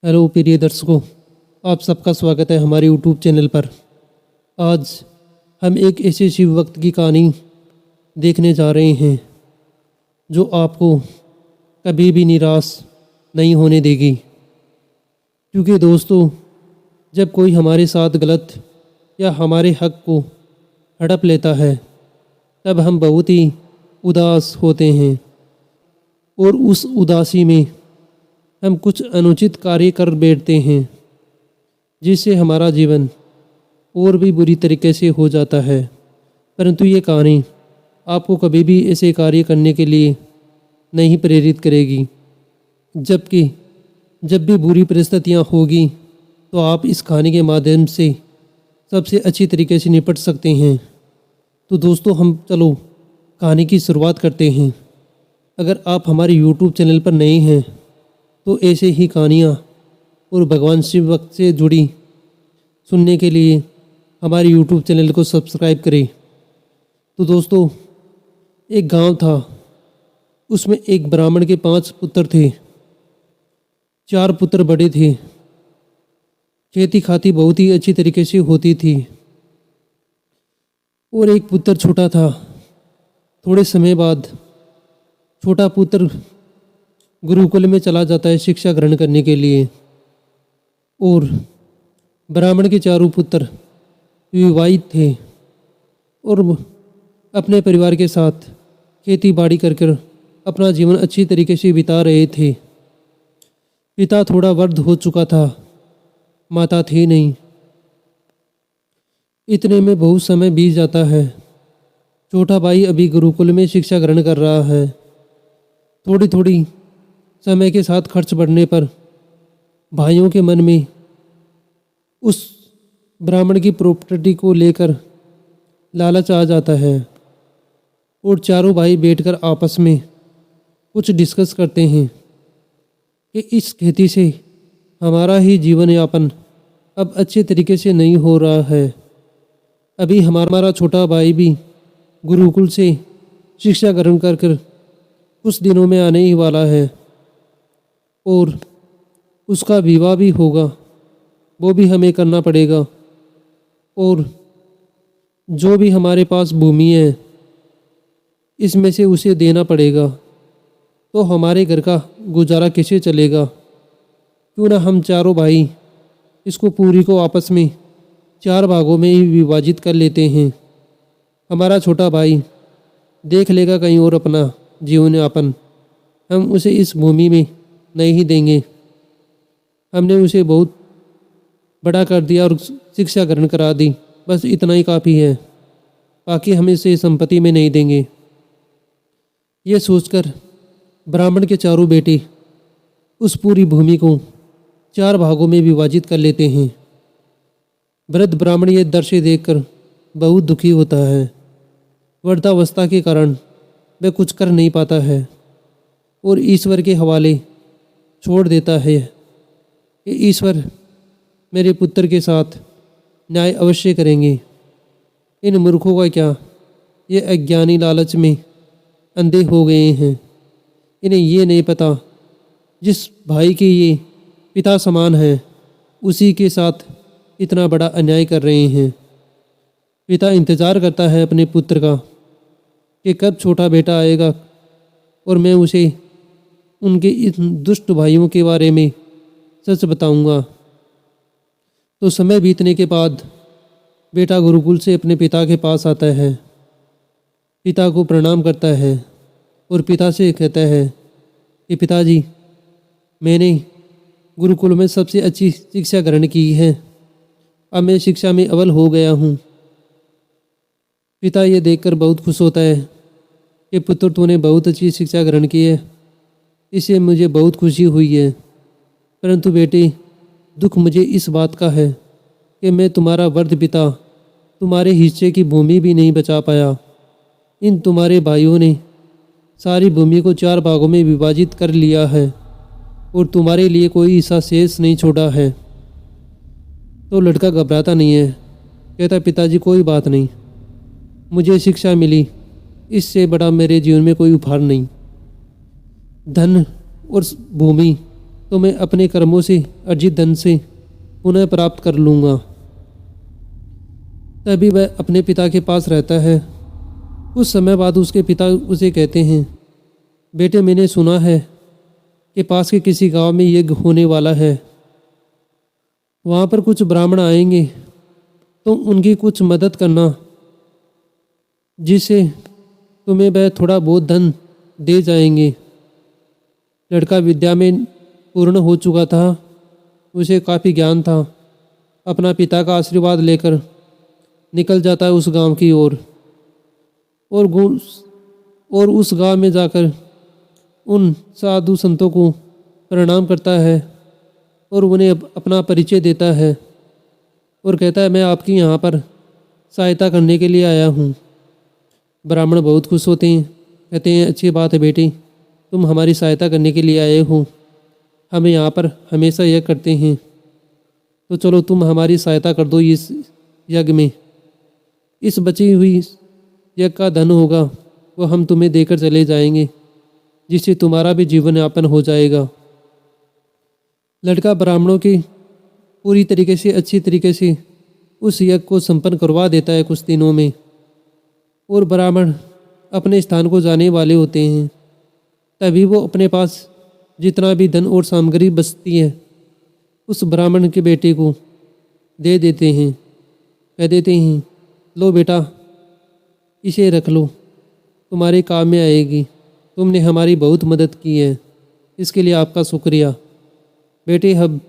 Hello प्रिय दर्शकों, आप सबका स्वागत है हमारे यूट्यूब चैनल पर। आज हम एक ऐसे शिव भक्त की कहानी देखने जा रहे हैं जो आपको कभी भी निराश नहीं होने देगी। क्योंकि दोस्तों, जब कोई हमारे साथ गलत या हमारे हक को हड़प लेता है तब हम बहुत ही उदास होते हैं और उस उदासी में हम कुछ अनुचित कार्य कर बैठते हैं जिससे हमारा जीवन और भी बुरी तरीके से हो जाता है। परंतु ये कहानी आपको कभी भी ऐसे कार्य करने के लिए नहीं प्रेरित करेगी। जबकि जब भी बुरी परिस्थितियाँ होगी तो आप इस कहानी के माध्यम से सबसे अच्छी तरीके से निपट सकते हैं। तो दोस्तों, हम चलो कहानी की शुरुआत करते हैं। अगर आप हमारे यूट्यूब चैनल पर नए हैं तो ऐसे ही कहानियाँ और भगवान शिव भक्त से जुड़ी सुनने के लिए हमारे यूट्यूब चैनल को सब्सक्राइब करें। तो दोस्तों, एक गांव था, उसमें एक ब्राह्मण के 5 पुत्र थे। 4 पुत्र बड़े थे। खेती खाती बहुत ही अच्छी तरीके से होती थी और एक पुत्र छोटा था। थोड़े समय बाद छोटा पुत्र गुरुकुल में चला जाता है शिक्षा ग्रहण करने के लिए और ब्राह्मण के 4 पुत्र विवाहित थे और अपने परिवार के साथ खेती बाड़ी कर अपना जीवन अच्छी तरीके से बिता रहे थे। पिता थोड़ा वृद्ध हो चुका था, माता थी नहीं। इतने में बहुत समय बीत जाता है। छोटा भाई अभी गुरुकुल में शिक्षा ग्रहण कर रहा है। थोड़ी थोड़ी समय के साथ खर्च बढ़ने पर भाइयों के मन में उस ब्राह्मण की प्रॉपर्टी को लेकर लालच आ जाता है और चारों भाई बैठकर आपस में कुछ डिस्कस करते हैं कि इस खेती से हमारा ही जीवन यापन अब अच्छे तरीके से नहीं हो रहा है। अभी हमारा छोटा भाई भी गुरुकुल से शिक्षा ग्रहण कर कुछ दिनों में आने ही वाला है और उसका विवाह भी होगा, वो भी हमें करना पड़ेगा। और जो भी हमारे पास भूमि है इसमें से उसे देना पड़ेगा। तो हमारे घर का गुजारा कैसे चलेगा? क्यों ना हम चारों भाई इसको पूरी को आपस में 4 भागों में ही विभाजित कर लेते हैं। हमारा छोटा भाई देख लेगा कहीं और अपना जीवन यापन, हम उसे इस भूमि में नहीं देंगे। हमने उसे बहुत बड़ा कर दिया और शिक्षा ग्रहण करा दी, बस इतना ही काफ़ी है, बाकी हम इसे संपत्ति में नहीं देंगे। ये सोचकर ब्राह्मण के 4 बेटे उस पूरी भूमि को 4 भागों में विभाजित कर लेते हैं। वृद्ध ब्राह्मण ये दृश्य देखकर बहुत दुखी होता है। वृद्धावस्था के कारण वह कुछ कर नहीं पाता है और ईश्वर के हवाले छोड़ देता है कि ईश्वर मेरे पुत्र के साथ न्याय अवश्य करेंगे। इन मूर्खों का क्या, ये अज्ञानी लालच में अंधे हो गए हैं। इन्हें ये नहीं पता जिस भाई के ये पिता समान है उसी के साथ इतना बड़ा अन्याय कर रहे हैं। पिता इंतज़ार करता है अपने पुत्र का कि कब छोटा बेटा आएगा और मैं उसे उनके इन दुष्ट भाइयों के बारे में सच बताऊंगा। तो समय बीतने के बाद बेटा गुरुकुल से अपने पिता के पास आता है, पिता को प्रणाम करता है और पिता से कहता है कि पिताजी, मैंने गुरुकुल में सबसे अच्छी शिक्षा ग्रहण की है, अब मैं शिक्षा में अव्वल हो गया हूँ। पिता ये देखकर बहुत खुश होता है कि पुत्र, तूने बहुत अच्छी शिक्षा ग्रहण की है, इससे मुझे बहुत खुशी हुई है। परंतु बेटे, दुख मुझे इस बात का है कि मैं तुम्हारा वृद्ध पिता तुम्हारे हिस्से की भूमि भी नहीं बचा पाया। इन तुम्हारे भाइयों ने सारी भूमि को 4 भागों में विभाजित कर लिया है और तुम्हारे लिए कोई हिस्सा शेष नहीं छोड़ा है। तो लड़का घबराता नहीं है, कहता पिताजी कोई बात नहीं, मुझे शिक्षा मिली, इससे बड़ा मेरे जीवन में कोई उपहार नहीं। धन और भूमि तो मैं अपने कर्मों से अर्जित धन से पुनः प्राप्त कर लूँगा। तभी वह अपने पिता के पास रहता है। कुछ समय बाद उसके पिता उसे कहते हैं, बेटे मैंने सुना है कि पास के किसी गांव में यज्ञ होने वाला है। वहाँ पर कुछ ब्राह्मण आएंगे तो उनकी कुछ मदद करना, जिससे तुम्हें वह थोड़ा बहुत धन दे जाएंगे। लड़का विद्या में पूर्ण हो चुका था, उसे काफ़ी ज्ञान था। अपना पिता का आशीर्वाद लेकर निकल जाता है उस गांव की ओर और उस गांव में जाकर उन साधु संतों को प्रणाम करता है और उन्हें अपना परिचय देता है और कहता है, मैं आपकी यहाँ पर सहायता करने के लिए आया हूँ। ब्राह्मण बहुत खुश होते हैं, कहते हैं, अच्छी बात है बेटी, तुम हमारी सहायता करने के लिए आए हो। हमें यहाँ पर हमेशा यज्ञ करते हैं, तो चलो तुम हमारी सहायता कर दो इस यज्ञ में। इस बची हुई यज्ञ का धन होगा वो हम तुम्हें देकर चले जाएंगे, जिससे तुम्हारा भी जीवन यापन हो जाएगा। लड़का ब्राह्मणों की पूरी तरीके से अच्छी तरीके से उस यज्ञ को संपन्न करवा देता है कुछ दिनों में, और ब्राह्मण अपने स्थान को जाने वाले होते हैं। तभी वो अपने पास जितना भी धन और सामग्री बचती है उस ब्राह्मण के बेटे को दे देते हैं। कह देते हैं, लो बेटा इसे रख लो, तुम्हारे काम में आएगी। तुमने हमारी बहुत मदद की है, इसके लिए आपका शुक्रिया। बेटे अब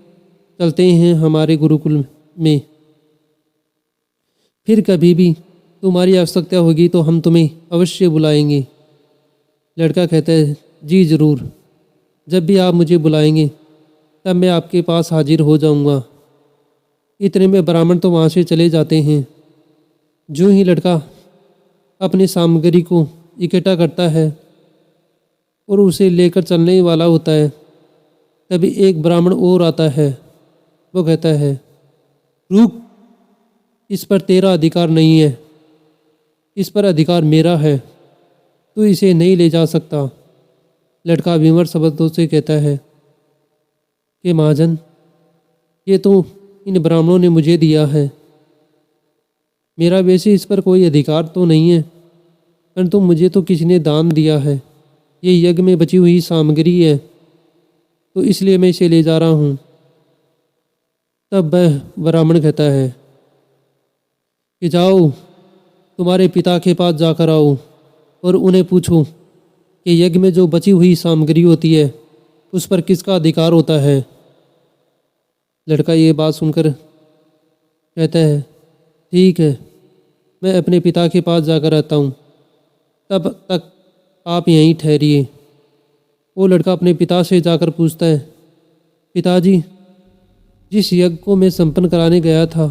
चलते हैं हमारे गुरुकुल में, फिर कभी भी तुम्हारी आवश्यकता होगी तो हम तुम्हें अवश्य बुलाएंगे। लड़का कहता है, जी ज़रूर, जब भी आप मुझे बुलाएंगे तब मैं आपके पास हाजिर हो जाऊंगा। इतने में ब्राह्मण तो वहाँ से चले जाते हैं। जो ही लड़का अपनी सामग्री को इकट्ठा करता है और उसे लेकर चलने वाला होता है, तभी एक ब्राह्मण और आता है। वो कहता है, रुक, इस पर तेरा अधिकार नहीं है, इस पर अधिकार मेरा है, तू इसे नहीं ले जा सकता। लड़का विमर शब्दों से कहता है कि महाजन, ये तो इन ब्राह्मणों ने मुझे दिया है, मेरा वैसे इस पर कोई अधिकार तो नहीं है, परंतु मुझे तो किसी ने दान दिया है। ये यज्ञ में बची हुई सामग्री है, तो इसलिए मैं इसे ले जा रहा हूँ। तब वह ब्राह्मण कहता है कि जाओ तुम्हारे पिता के पास जाकर आओ और उन्हें पूछो कि यज्ञ में जो बची हुई सामग्री होती है उस पर किसका अधिकार होता है। लड़का ये बात सुनकर कहता है, ठीक है, मैं अपने पिता के पास जाकर आता हूँ, तब तक आप यहीं ठहरिए। वो लड़का अपने पिता से जाकर पूछता है, पिताजी, जिस यज्ञ को मैं संपन्न कराने गया था,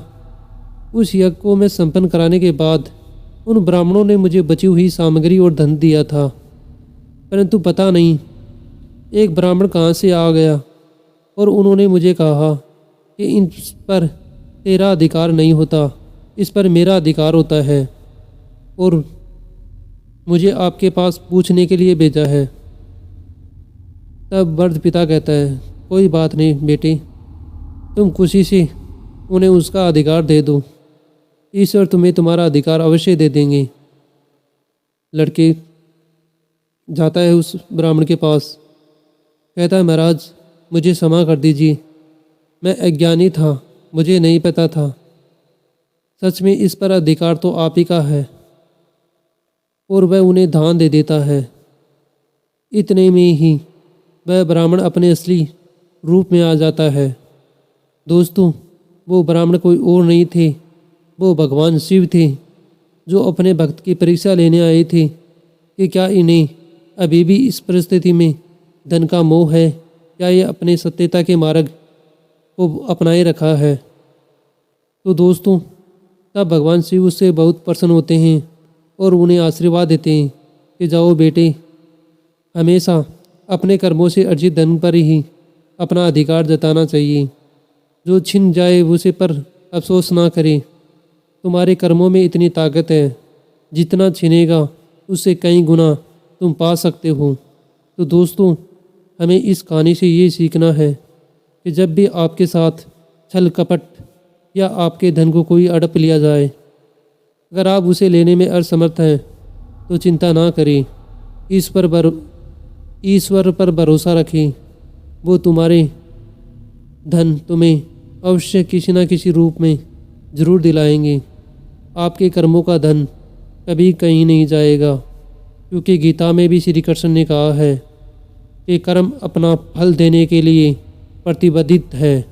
उस यज्ञ को मैं संपन्न कराने के बाद उन ब्राह्मणों ने मुझे बची हुई सामग्री और धन दिया था, परंतु पता नहीं एक ब्राह्मण कहाँ से आ गया और उन्होंने मुझे कहा कि इन पर तेरा अधिकार नहीं होता, इस पर मेरा अधिकार होता है, और मुझे आपके पास पूछने के लिए भेजा है। तब वृद्ध पिता कहता है, कोई बात नहीं बेटे, तुम खुशी से उन्हें उसका अधिकार दे दो, ईश्वर तुम्हें तुम्हारा अधिकार अवश्य दे देंगे। लड़के जाता है उस ब्राह्मण के पास, कहता है, महाराज मुझे क्षमा कर दीजिए, मैं अज्ञानी था, मुझे नहीं पता था, सच में इस पर अधिकार तो आप ही का है। और वह उन्हें दान दे देता है। इतने में ही वह ब्राह्मण अपने असली रूप में आ जाता है। दोस्तों, वो ब्राह्मण कोई और नहीं थे, वो भगवान शिव थे, जो अपने भक्त की परीक्षा लेने आए थे कि क्या इन्हें अभी भी इस परिस्थिति में धन का मोह है या ये अपने सत्यता के मार्ग को अपनाए रखा है। तो दोस्तों, तब भगवान शिव उससे बहुत प्रसन्न होते हैं और उन्हें आशीर्वाद देते हैं कि जाओ बेटे, हमेशा अपने कर्मों से अर्जित धन पर ही अपना अधिकार जताना चाहिए। जो छिन जाए उसे पर अफसोस ना करें। तुम्हारे कर्मों में इतनी ताकत है, जितना छिनेगा उससे कई गुना तुम पा सकते हो। तो दोस्तों, हमें इस कहानी से ये सीखना है कि जब भी आपके साथ छल कपट या आपके धन को कोई अड़प लिया जाए, अगर आप उसे लेने में असमर्थ हैं तो चिंता ना करें। ईश्वर पर भरोसा रखें। वो तुम्हारे धन तुम्हें अवश्य किसी न किसी रूप में ज़रूर दिलाएंगे। आपके कर्मों का धन कभी कहीं नहीं जाएगा, क्योंकि गीता में भी श्री कृष्ण ने कहा है कि कर्म अपना फल देने के लिए प्रतिबद्ध है।